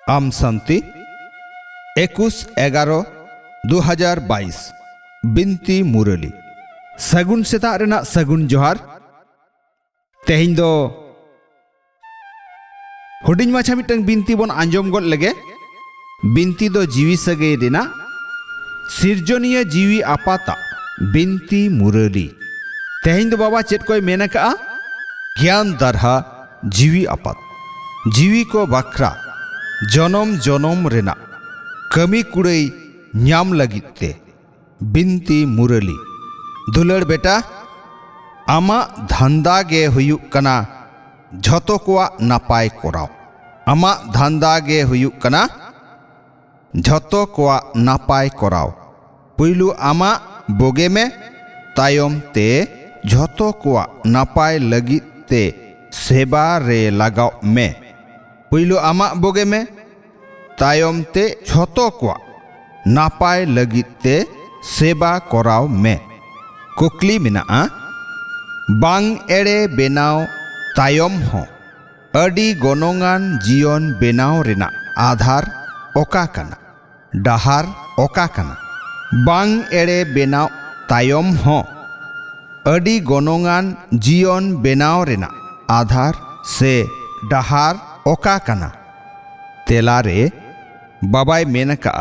आम शांति 21/11/2022 बिनती मुरली सगुन सेता रेना सगुन जोहार तेहिं दो हुडिंग माछा मिटंग बिनती बन आंजम गद लगे बिनती दो जीवी सगे रेना सिरजनिया जीवी आपाता बिनती मुरली तेहिं दो बाबा चेत कोई मेना का ज्ञान दरहा जीवी आपात जीवी को बाखरा जनम जनम रेना कमी कुड़ई न्याम लगिते बिनती मुरली दुलड़ बेटा आमा धंधा गे हुयुक कना झतो कोआ नापाय कोराव आमा धंधा गे हुयुक कना झतो कोआ नापाय कोराव पुइलु आमा बोगे में तायम ते झतो कोआ नापाय लगिते सेवा रे लगाव में पुइलु आमा बोगे में तायम ते झतो कोआ नापाय लगिते सेवा कोराव में कुकली मेनाआ बांग एड़े बेनाव तायम हो अडी गोनोंगान जीवन बेनाव रेना आधार ओका कना डहार ओका कना बांग एड़े बेनाव तायम हो अडी गोनोंगान जीवन बेनाव रेना आधार से डहार ओका कना तेलारे बाबाय मेनका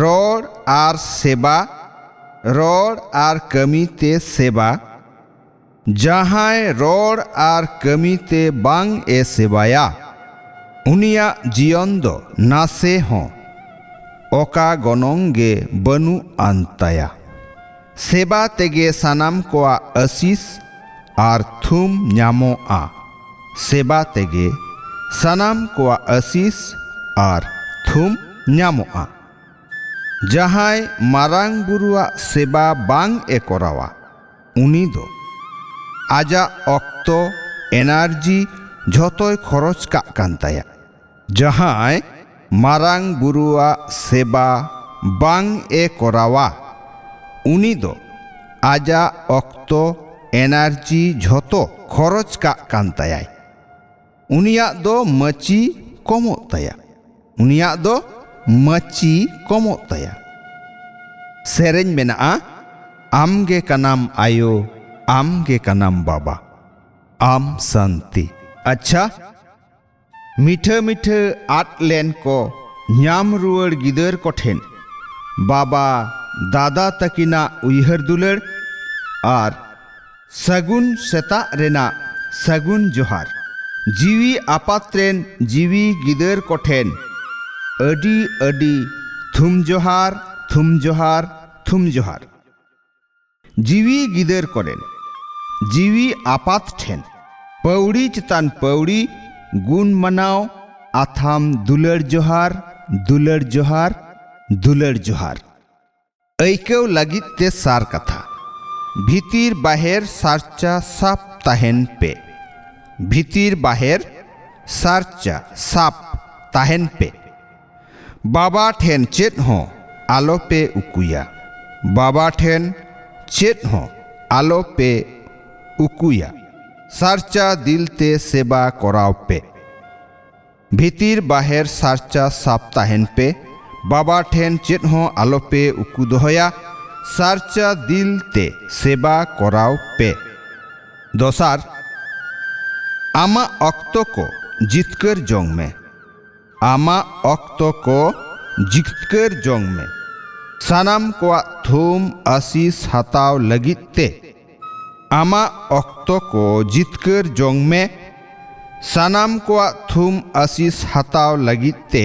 रोड आर सेवा रोड आर कमीते सेवा जहां रोड आर कमीते बांग ए सेवाया उनिया जीवन दो नासे हो ओका गनोंगे बनु अंतया सेवा तेगे सानाम कोआ आशीष आर थुम न्यामो आ सेवा तेगे सानाम कोआ आशीष आर थुम न्यामो आ जहां मारांग बुरुआ सेवा बांग ए कोरावा उनी दो आजा ऑक्तो एनार्जी झोतोय खरच का कांताया जहां मारांग बुरुआ सेवा बांग ए कोरावा उनी दो आजा ऑक्तो एनार्जी झोतो खरच का कांताया उनिया दो मची कमो तया उनिया दो मची कमो तया सेरेंज मेना आमगे कनाम आयो आमगे कनाम बाबा आम शांति अच्छा मीठे मीठे आट लेन को न्याम रुअड़ गिदर कोठेन बाबा दादा तकिना उयहर दुलड़ आर सगुन सेता रेना सगुन जोहार जीवी आपात्रेन जीवी गिदर कोठेन अडी अडी थुम जोहार थुम जोहार थुम जोहार जीवी गिदर कोरेन जीवी आपात ठेन पौड़ी चितान पौड़ी गुण मनाव आथाम दुलड़ जोहार दुलड़ जोहार दुलड़ जोहार ऐकेव लगित ते सार कथा भीतिर बाहेर सारचा साप ताहेन पे भीतिर बाहेर सारचा साप ताहेन पे बाबा ठेन चेत हो आलो पे उकुया बाबा ठेन चेत हो आलो पे उकुया सारचा दिल ते सेवा कोराव पे भीतिर बाहेर सारचा साप ताहेन पे बाबा ठेन चेत हो आलो पे उकु दोहया सारचा दिल ते सेवा कोराव पे दोसार आमा ऑक्तो को जितकर जोंग में आमा ऑक्तो को जितकर जोंग में सानाम को थुम आशीष हताव लगिते आमा ऑक्तो को जितकर जोंग में सानाम को थुम आशीष हताव लगिते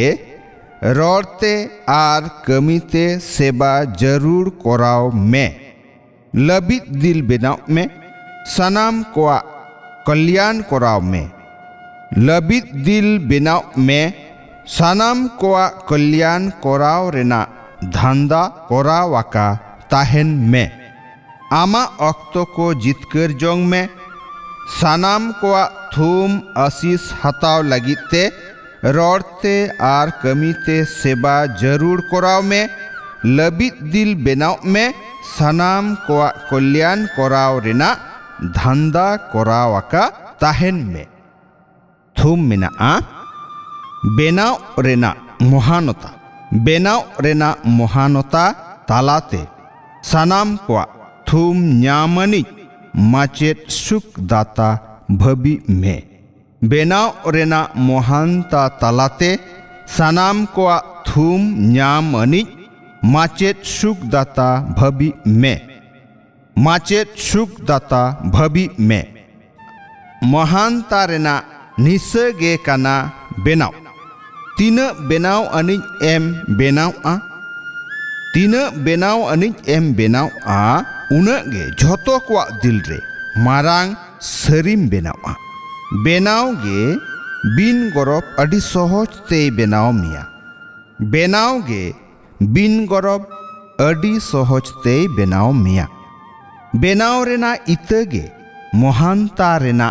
रोड़ते आर कमीते सेवा जरूर कोराव में लबित दिल बेनाव में सानाम को कल्याण कोराव में लबित दिल बेनाव में सानाम को कल्याण कोराव रेना धंधा कोरावाका ताहेन में आमा ऑक्तो को जितकर जोंग में सानाम को थुम आशीष हताव लगिते रोड़ते आर कमीते सेवा जरूर कोराव में लबित दिल बेनाव में सानाम को कल्याण कोराव रेना धंधा कोरावाका ताहेन में थुम मेना बेनाव रेना महानता बेनाव रेना महानता तालाते सानाम कोआ थुम न्यामनिज माचेत सुख दाता भबी में बेनाव रेना महानता तालाते सानाम कोआ थुम न्यामनिज माचेत सुख दाता भबी में माचेत सुख दाता भबी में महानता रेना निसगे काना बेनाव तीना बेनाव अनिज एम बेनाव आ तीना बेनाव अनिज एम बेनाव आ उनगे झोतो कोआ दिल रे मारांग सरीम बेनाव आ बेनाव गे बिन गरब अडी सहज ते बेनाव मिया बेनाव गे बिन गरब अडी सहज ते बेनाव मिया बेनाव रेना इतगे महानता रेना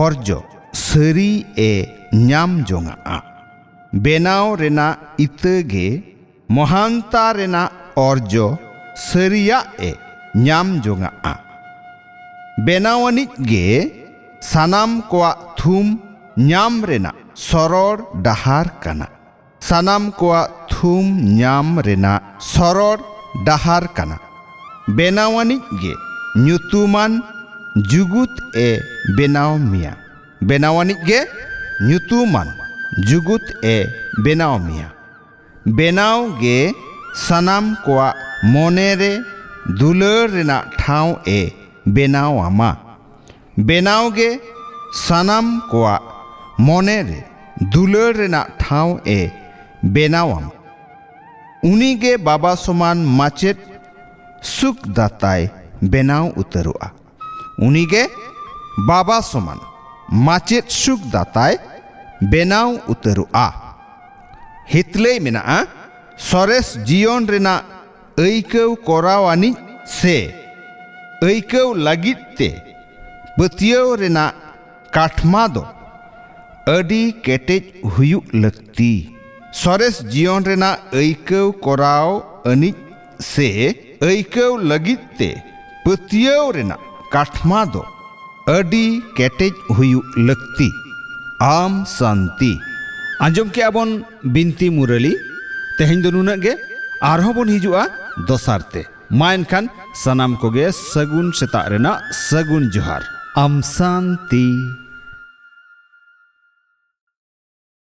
अर्जो सरी ए न्याम जोंगा आ बेनाव रेना इतगे महानता रेना अर्जो सरिया ए न्याम जोंगा आ बेनावनिज गे सानाम कोआ थुम न्याम रेना सरड़ डहार काना सानाम कोआ थुम न्याम रेना सरड़ डहार काना बेनावनिज गे ᱧᱩᱛᱩᱢᱟᱱ जुगुत ए बेनाव मिया बेनावनिज गे ᱧᱩᱛᱩᱢᱟᱱ जुगुत ए बेनाव मिया बेनाव गे सानाम कोआ मोने रे दुलर रेना ठाव ए बेनाव आमा बेनाव गे सानाम कोआ मोने रे दुलर रेना ठाव ए बेनाव आमा उनी गे बाबा समान माचेत सुख दाताय बेनाव उतरुआ उनी गे बाबा समान माचेत सुख दाताय बेनाव उतरुआ हितले मेना सरेस जीवन रेना ऐकव कोरावानी से ऐकव लगित ते पतियव रेना काठमा दो अडी केटेज हुयुक लगती सरेस जीवन रेना ऐकव कोराव अनिज से ऐकव लगित ते पतियव रेना काठमा दो अडी केटेज हुयुक लगती आम शांति आंजम के आबन बिनती मुरली तेहें दो नुना गे आरहों बन हिजुआ दोसारते मा एनखान सनाम कोगे सगुन सेता रेना सगुन जोहार आम शांति।